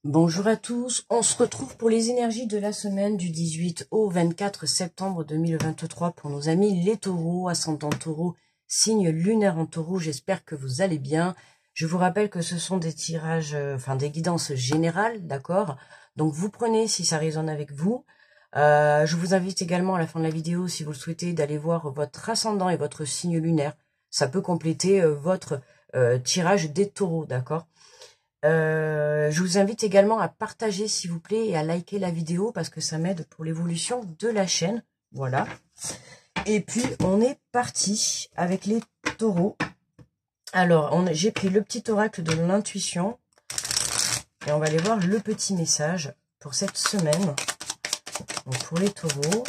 Bonjour à tous, on se retrouve pour les énergies de la semaine du 18 au 24 septembre 2023 pour nos amis les taureaux, ascendant taureau, signe lunaire en taureau, j'espère que vous allez bien. Je vous rappelle que ce sont des tirages, des guidances générales, d'accord? Donc vous prenez si ça résonne avec vous. Je vous invite également à la fin de la vidéo, si vous le souhaitez, d'aller voir votre ascendant et votre signe lunaire. Ça peut compléter votre tirage des taureaux, d'accord? Je vous invite également à partager s'il vous plaît et à liker la vidéo parce que ça m'aide pour l'évolution de la chaîne. Voilà. Et puis on est parti avec les taureaux. Alors j'ai pris le petit oracle de l'intuition et on va aller voir le petit message pour cette semaine. Donc pour les taureaux.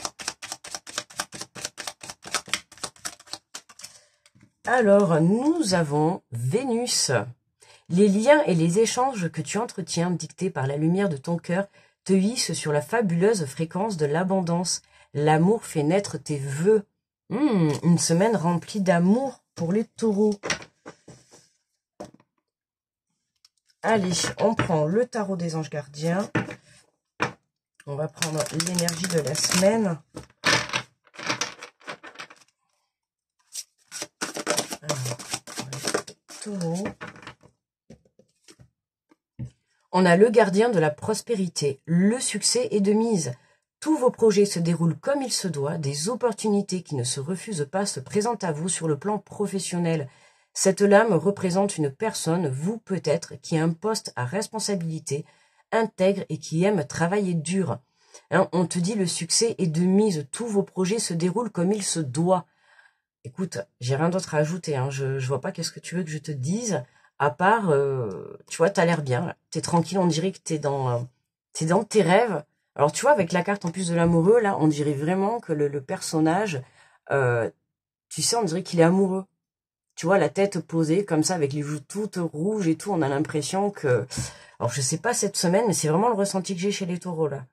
Alors nous avons Vénus. Les liens et les échanges que tu entretiens, dictés par la lumière de ton cœur, te hissent sur la fabuleuse fréquence de l'abondance. L'amour fait naître tes vœux. Une semaine remplie d'amour pour les taureaux. Allez, on prend le tarot des anges gardiens. On va prendre l'énergie de la semaine. Alors, taureau. On a le gardien de la prospérité. Le succès est de mise. Tous vos projets se déroulent comme il se doit. Des opportunités qui ne se refusent pas se présentent à vous sur le plan professionnel. Cette lame représente une personne, vous peut-être, qui a un poste à responsabilité, intègre et qui aime travailler dur. Hein, on te dit le succès est de mise. Tous vos projets se déroulent comme il se doit. Écoute, j'ai rien d'autre à ajouter. Hein. Je vois pas qu'est-ce que tu veux que je te dise. À part, tu vois, t'as l'air bien. T'es tranquille, on dirait que t'es dans tes rêves. Alors, tu vois, avec la carte en plus de l'amoureux, là, on dirait vraiment que le personnage, tu sais, on dirait qu'il est amoureux. Tu vois, la tête posée, comme ça, avec les joues toutes rouges et tout, on a l'impression que... Alors, je sais pas cette semaine, mais c'est vraiment le ressenti que j'ai chez les taureaux, là.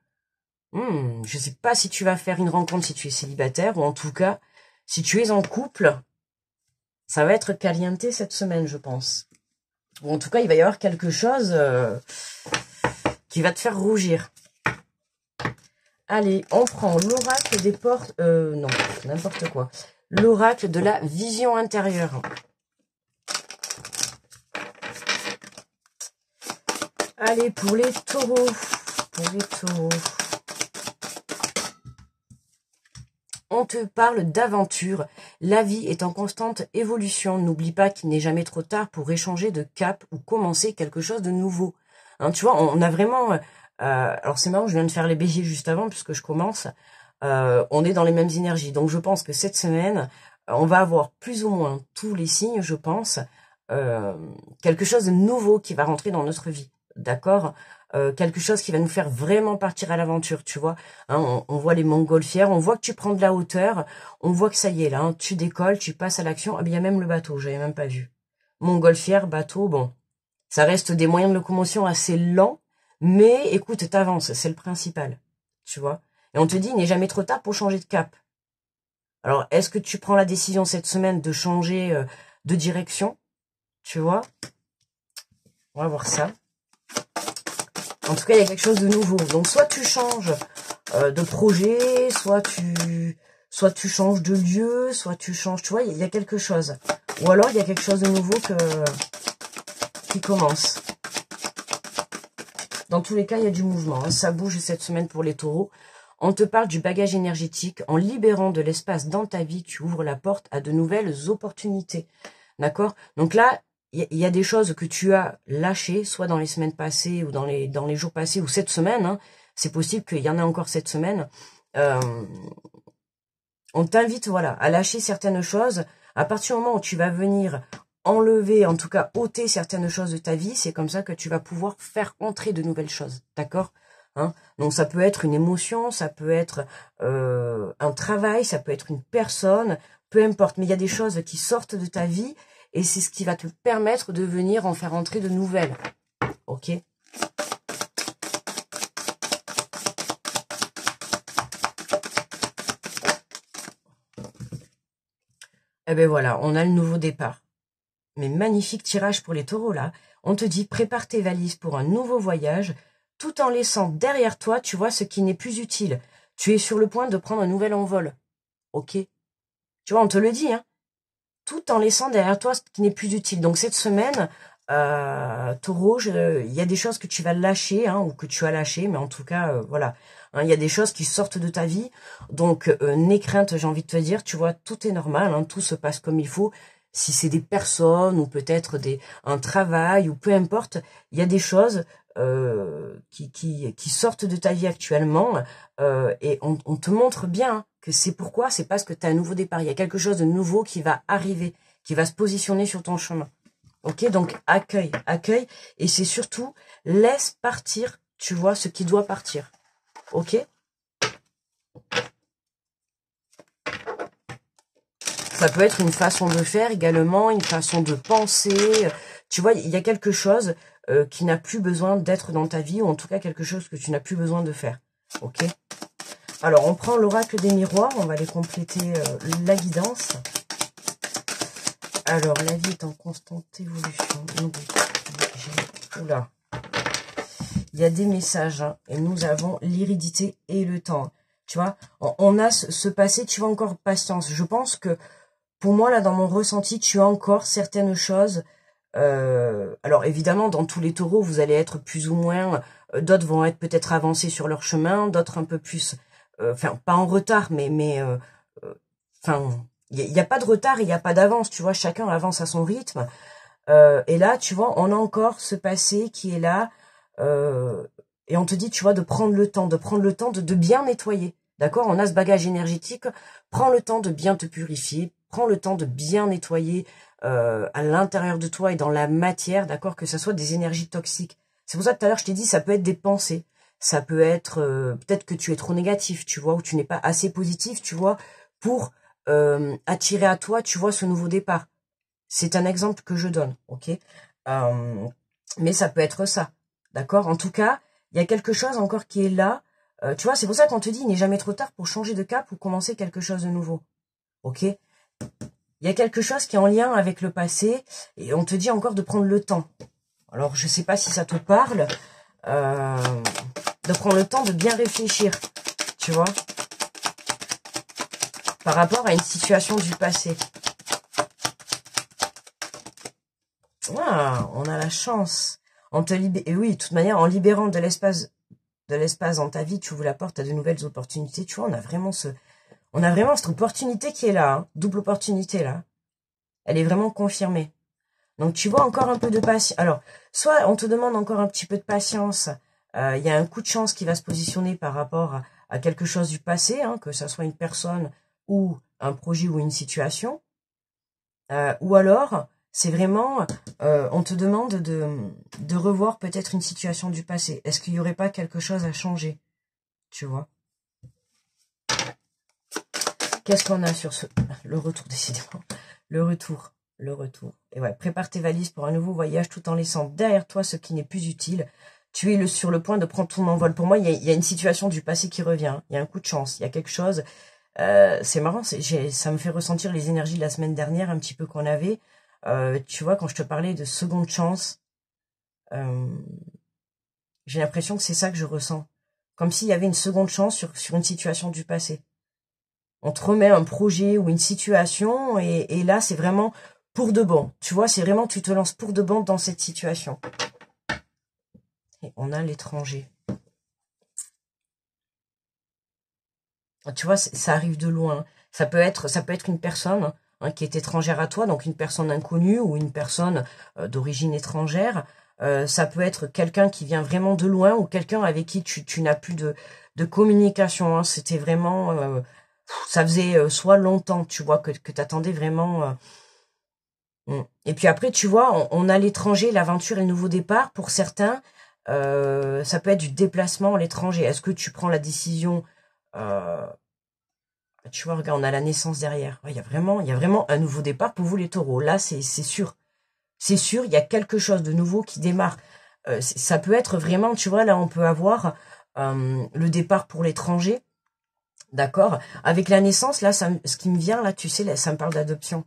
Je sais pas si tu vas faire une rencontre si tu es célibataire, ou en tout cas, si tu es en couple, ça va être caliente cette semaine, je pense. Ou en tout cas, il va y avoir quelque chose qui va te faire rougir. Allez, on prend l'oracle des portes... non, n'importe quoi. L'oracle de la vision intérieure. Allez, pour les taureaux. Pour les taureaux. On te parle d'aventure. La vie est en constante évolution. N'oublie pas qu'il n'est jamais trop tard pour échanger de cap ou commencer quelque chose de nouveau. Hein, tu vois, on a vraiment... alors c'est marrant, je viens de faire les béliers juste avant puisque je commence. On est dans les mêmes énergies. Donc je pense que cette semaine, on va avoir plus ou moins tous les signes, je pense, quelque chose de nouveau qui va rentrer dans notre vie. D'accord? Quelque chose qui va nous faire vraiment partir à l'aventure, tu vois. Hein, on voit les montgolfières, on voit que tu prends de la hauteur, on voit que ça y est, là, hein, tu décolles, tu passes à l'action. Ah, bien, il y a même le bateau, j'avais même pas vu. Montgolfière, bateau, bon, ça reste des moyens de locomotion assez lents, mais écoute, t'avances, c'est le principal, tu vois. Et on te dit, il n'est jamais trop tard pour changer de cap. Alors, est-ce que tu prends la décision cette semaine de changer de direction, tu vois? On va voir ça. En tout cas, il y a quelque chose de nouveau. Donc, soit tu changes de projet, soit tu changes de lieu, soit tu changes, tu vois, il y a quelque chose. Ou alors, il y a quelque chose de nouveau qui commence. Dans tous les cas, il y a du mouvement. Hein. Ça bouge cette semaine pour les taureaux. On te parle du bagage énergétique. En libérant de l'espace dans ta vie, tu ouvres la porte à de nouvelles opportunités. D'accord? Donc là, il y a des choses que tu as lâchées, soit dans les semaines passées ou dans les jours passés ou cette semaine. Hein. C'est possible qu'il y en ait encore cette semaine. On t'invite voilà, à lâcher certaines choses. À partir du moment où tu vas venir enlever, en tout cas ôter certaines choses de ta vie, c'est comme ça que tu vas pouvoir faire entrer de nouvelles choses. D'accord? Hein? Donc ça peut être une émotion, ça peut être un travail, ça peut être une personne, peu importe. Mais il y a des choses qui sortent de ta vie et c'est ce qui va te permettre de venir en faire entrer de nouvelles. Ok? Eh ben voilà, on a le nouveau départ. Mais magnifique tirage pour les taureaux là. on te dit prépare tes valises pour un nouveau voyage, tout en laissant derrière toi, tu vois, ce qui n'est plus utile. Tu es sur le point de prendre un nouvel envol. Ok? Tu vois, on te le dit, hein. Tout en laissant derrière toi ce qui n'est plus utile. Donc cette semaine, Taureau, il y a des choses que tu vas lâcher, hein, ou que tu as lâché, mais en tout cas, voilà. Hein, il y a des choses qui sortent de ta vie. Donc, n'aie crainte, j'ai envie de te dire, tu vois, tout est normal, hein, tout se passe comme il faut. Si c'est des personnes, ou peut-être un travail, ou peu importe, il y a des choses qui sortent de ta vie actuellement, et on te montre bien que c'est pourquoi, c'est parce que tu as un nouveau départ. Il y a quelque chose de nouveau qui va arriver, qui va se positionner sur ton chemin. Ok, donc accueille, accueille, et c'est surtout laisse partir, tu vois, ce qui doit partir. Ok? Ça peut être une façon de faire également, une façon de penser. Tu vois, il y a quelque chose qui n'a plus besoin d'être dans ta vie, ou en tout cas quelque chose que tu n'as plus besoin de faire. Ok? Alors, on prend l'oracle des miroirs, on va aller compléter la guidance. Alors, la vie est en constante évolution. Oula. Il y a des messages, hein, et nous avons l'hérédité et le temps. Tu vois, on a ce passé, tu as encore patience. Je pense que, pour moi, là, dans mon ressenti, tu as encore certaines choses. Alors, évidemment, dans tous les taureaux, vous allez être plus ou moins... d'autres vont être peut-être avancés sur leur chemin, d'autres un peu plus... Enfin, pas en retard, mais enfin, il n'y a pas de retard, il n'y a pas d'avance, tu vois, chacun avance à son rythme. Et là, tu vois, on a encore ce passé qui est là, et on te dit, tu vois, de prendre le temps, de bien nettoyer, d'accord? On a ce bagage énergétique, prends le temps de bien te purifier, prends le temps de bien nettoyer à l'intérieur de toi et dans la matière, d'accord? Que ça soit des énergies toxiques. C'est pour ça que tout à l'heure, je t'ai dit, ça peut être des pensées. Ça peut être, peut-être que tu es trop négatif, tu vois, ou tu n'es pas assez positif, tu vois, pour attirer à toi, tu vois, ce nouveau départ. C'est un exemple que je donne, ok? Mais ça peut être ça, d'accord? En tout cas, il y a quelque chose encore qui est là. Tu vois, c'est pour ça qu'on te dit, il n'est jamais trop tard pour changer de cap ou commencer quelque chose de nouveau, ok? Il y a quelque chose qui est en lien avec le passé et on te dit encore de prendre le temps. Alors, je ne sais pas si ça te parle. De prendre le temps de bien réfléchir, tu vois, par rapport à une situation du passé. Ah, on a la chance. Et oui, de toute manière, en libérant de l'espace dans ta vie, tu ouvres la porte à de nouvelles opportunités. Tu vois, on a vraiment cette opportunité qui est là, hein, double opportunité là. Elle est vraiment confirmée. Donc, tu vois encore un peu de patience. Alors, soit on te demande encore un petit peu de patience. Il y a un coup de chance qui va se positionner par rapport à quelque chose du passé, hein, que ça soit une personne ou un projet ou une situation. Ou alors, c'est vraiment, on te demande de revoir peut-être une situation du passé. Est-ce qu'il n'y aurait pas quelque chose à changer? Tu vois? Qu'est-ce qu'on a sur le retour, décidément. Le retour. Et ouais, prépare tes valises pour un nouveau voyage tout en laissant derrière toi ce qui n'est plus utile. Tu es sur le point de prendre ton envol. Pour moi, il y a une situation du passé qui revient. Il y a un coup de chance. Il y a quelque chose. C'est marrant. Ça me fait ressentir les énergies de la semaine dernière, un petit peu qu'on avait. Tu vois, quand je te parlais de seconde chance, j'ai l'impression que c'est ça que je ressens. Comme s'il y avait une seconde chance sur une situation du passé. On te remet un projet ou une situation et là, c'est vraiment pour de bon. Tu vois, c'est vraiment, tu te lances pour de bon dans cette situation. Et on a l'étranger. Tu vois, ça arrive de loin. Ça peut être une personne, hein, qui est étrangère à toi, donc une personne inconnue ou une personne d'origine étrangère. Ça peut être quelqu'un qui vient vraiment de loin ou quelqu'un avec qui tu n'as plus de communication. Hein. C'était vraiment... ça faisait soit longtemps, tu vois, que tu attendais vraiment... Et puis après, tu vois, on a l'étranger, l'aventure et le nouveau départ. Pour certains, ça peut être du déplacement à l'étranger. Est-ce que tu prends la décision... tu vois, regarde, on a la naissance derrière. Il y a vraiment un nouveau départ pour vous les taureaux. Là, c'est sûr. C'est sûr, il y a quelque chose de nouveau qui démarre. Ça peut être vraiment, tu vois, là, on peut avoir le départ pour l'étranger. D'accord? Avec la naissance, là, ce qui me vient, là, tu sais, là, ça me parle d'adoption.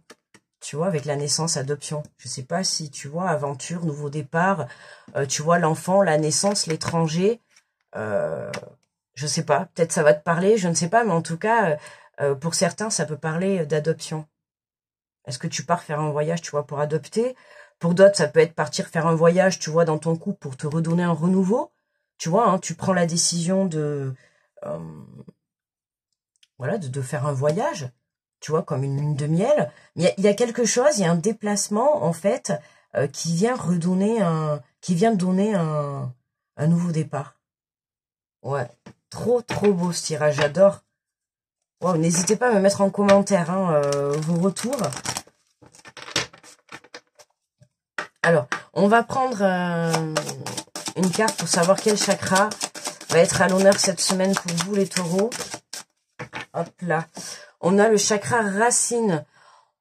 tu vois, avec la naissance, adoption. Je sais pas si, tu vois, aventure, nouveau départ, tu vois, l'enfant, la naissance, l'étranger, je sais pas, peut-être ça va te parler, je ne sais pas, mais en tout cas, pour certains, ça peut parler d'adoption. Est-ce que tu pars faire un voyage, tu vois, pour adopter? Pour d'autres, ça peut être partir faire un voyage, tu vois, dans ton couple pour te redonner un renouveau. Tu vois, hein, tu prends la décision de, euh, voilà, de faire un voyage, tu vois, comme une lune de miel. Mais il y a quelque chose, il y a un déplacement, en fait, qui vient redonner qui vient donner un nouveau départ. Ouais, trop, trop beau ce tirage, j'adore. Wow, n'hésitez pas à me mettre en commentaire hein, vos retours. Alors, on va prendre une carte pour savoir quel chakra va être à l'honneur cette semaine pour vous les taureaux. Hop là. On a le chakra racine.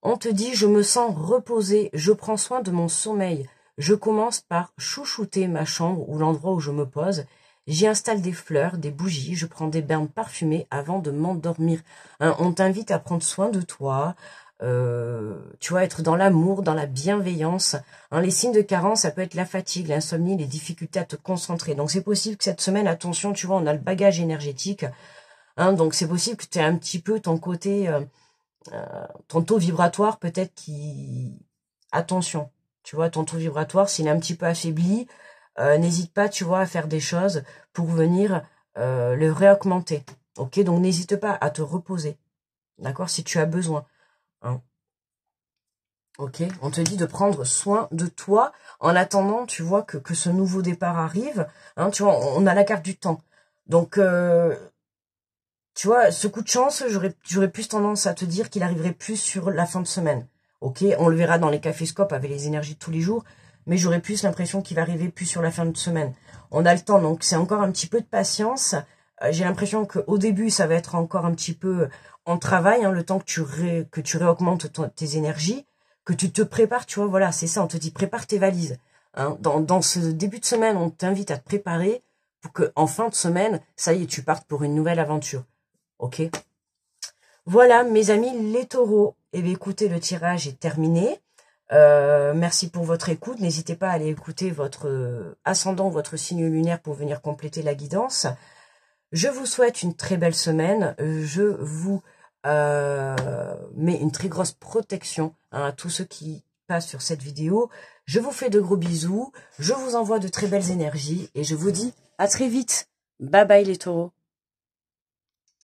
On te dit, je me sens reposé, je prends soin de mon sommeil. Je commence par chouchouter ma chambre ou l'endroit où je me pose. J'y installe des fleurs, des bougies, je prends des bains parfumés avant de m'endormir. Hein, on t'invite à prendre soin de toi, tu vois, être dans l'amour, dans la bienveillance. Hein, les signes de carence, ça peut être la fatigue, l'insomnie, les difficultés à te concentrer. Donc c'est possible que cette semaine, attention, tu vois, on a le bagage énergétique. Hein, donc c'est possible que tu aies un petit peu ton côté, ton taux vibratoire peut-être qui... Attention, tu vois, ton taux vibratoire, s'il est un petit peu affaibli, n'hésite pas, tu vois, à faire des choses pour venir le réaugmenter. Ok, donc n'hésite pas à te reposer. D'accord, si tu as besoin. Hein. Ok, on te dit de prendre soin de toi en attendant, tu vois, que ce nouveau départ arrive. Hein, tu vois, on a la carte du temps. Donc, tu vois, ce coup de chance, j'aurais plus tendance à te dire qu'il arriverait plus sur la fin de semaine. Ok, on le verra dans les caféscopes avec les énergies de tous les jours, mais j'aurais plus l'impression qu'il va arriver plus sur la fin de semaine. On a le temps, donc c'est encore un petit peu de patience. J'ai l'impression qu'au début, ça va être encore un petit peu en travail, hein, le temps que tu réaugmentes tes énergies, que tu te prépares, tu vois, voilà, c'est ça, on te dit prépare tes valises. Hein. Dans ce début de semaine, on t'invite à te préparer pour que en fin de semaine, ça y est, tu partes pour une nouvelle aventure. Ok. Voilà, mes amis, les taureaux. Eh bien, écoutez, le tirage est terminé. Merci pour votre écoute. N'hésitez pas à aller écouter votre ascendant, votre signe lunaire pour venir compléter la guidance. Je vous souhaite une très belle semaine. Je vous mets une très grosse protection hein, à tous ceux qui passent sur cette vidéo. Je vous fais de gros bisous. Je vous envoie de très belles énergies et je vous dis à très vite. Bye bye les taureaux.